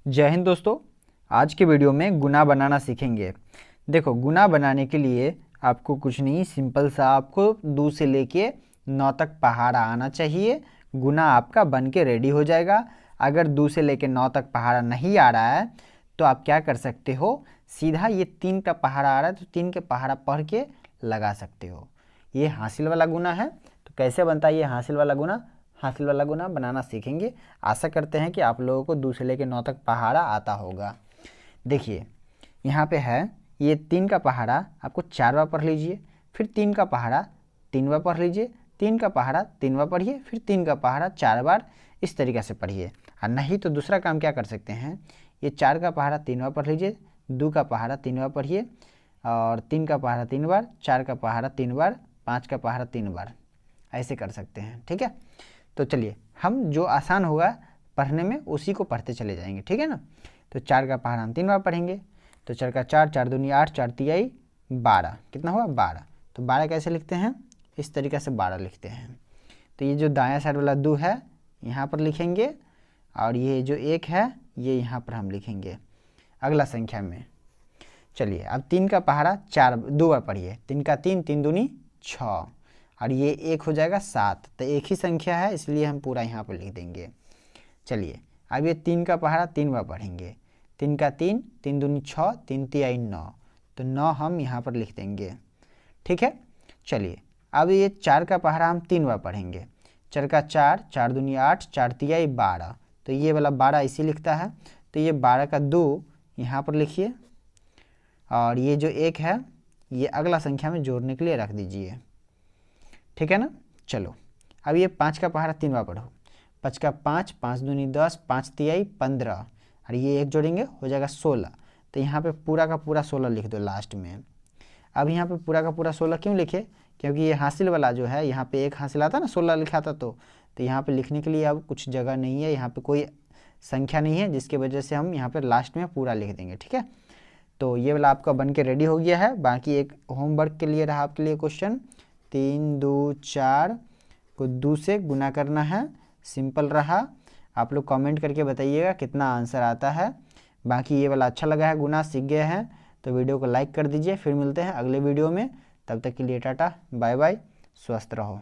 जय हिंद दोस्तों। आज के वीडियो में गुना बनाना सीखेंगे। देखो, गुना बनाने के लिए आपको कुछ नहीं, सिंपल सा आपको 2 से लेके 9 तक पहाड़ा आना चाहिए। गुना आपका बन के रेडी हो जाएगा। अगर 2 से लेके 9 तक पहाड़ा नहीं आ रहा है तो आप क्या कर सकते हो, सीधा ये 3 का पहाड़ा आ रहा है तो 3 के पहाड़ा पढ़ के लगा सकते हो। ये हासिल वाला गुना है। तो कैसे बनता है ये हासिल वाला गुना? हासिल वाला गुना बनाना सीखेंगे। आशा करते हैं कि आप लोगों को 2 से लेकर 9 तक पहाड़ा आता होगा। देखिए, यहाँ पे है ये 3 का पहाड़ा आपको 4 बार पढ़ लीजिए, फिर 3 का पहाड़ा 3 बार पढ़ लीजिए, 3 का पहाड़ा 3 बार पढ़िए, फिर 3 का पहाड़ा 4 बार, इस तरीके से पढ़िए। और नहीं तो दूसरा काम क्या कर सकते हैं, ये 4 का पहाड़ा 3 बार पढ़ लीजिए, 2 का पहाड़ा 3 बार पढ़िए, और 3 का पहाड़ा 3 बार, 4 का पहाड़ा 3 बार, 5 का पहाड़ा 3 बार, ऐसे कर सकते हैं। ठीक है, तो चलिए हम जो आसान होगा पढ़ने में उसी को पढ़ते चले जाएंगे। ठीक है ना। तो 4 का पहाड़ा हम 3 बार पढ़ेंगे। तो 4 का 4, 4 दूनी 8, 4 तिहाई 12, कितना हुआ 12। तो 12 कैसे लिखते हैं, इस तरीके से 12 लिखते हैं। तो ये जो दायां साइड वाला 2 है यहाँ पर लिखेंगे, और ये जो 1 है ये यहाँ पर हम लिखेंगे अगला संख्या में। चलिए अब 3 का पहाड़ा 2 बार पढ़िए। 3 का 3, 3 दूनी 6, और ये 1 हो जाएगा 7। तो एक ही संख्या है इसलिए हम पूरा यहाँ पर लिख देंगे। चलिए अब ये 3 का पहाड़ा 3 बार पढ़ेंगे। 3 का 3, 3 दूनी 6, 3 तिहाई 9, तो 9 हम यहाँ पर लिख देंगे। ठीक है। चलिए अब ये 4 का पहाड़ा हम 3 बार पढ़ेंगे। 4 का 4, 4 दूनी 8, 4 तिहाई 12, तो ये वाला 12 इसी लिखता है। तो ये 12 का 2 यहाँ पर लिखिए, और ये जो 1 है ये अगला संख्या में जोड़ने के लिए रख दीजिए। ठीक है ना। चलो अब ये 5 का पहाड़ा 3 बार पढ़ो। 5 का 5, 5 दूनी 10, 5 तिहाई 15, और ये 1 जोड़ेंगे हो जाएगा 16। तो यहाँ पे पूरा का पूरा 16 लिख दो लास्ट में। अब यहाँ पे पूरा का पूरा 16 क्यों लिखे, क्योंकि ये हासिल वाला जो है यहाँ पे 1 हासिल आता ना, 16 लिखा था। तो यहाँ पे लिखने के लिए अब कुछ जगह नहीं है, यहाँ पे कोई संख्या नहीं है, जिसकी वजह से हम यहाँ पर लास्ट में पूरा लिख देंगे। ठीक है। तो ये वाला आपका बन के रेडी हो गया है। बाकी एक होमवर्क के लिए रहा आपके लिए क्वेश्चन, 3 2 4 को 2 से गुना करना है। सिंपल रहा। आप लोग कमेंट करके बताइएगा कितना आंसर आता है। बाकी ये वाला अच्छा लगा है, गुना सीख गए हैं तो वीडियो को लाइक कर दीजिए। फिर मिलते हैं अगले वीडियो में, तब तक के लिए टाटा बाय बाय, स्वस्थ रहो।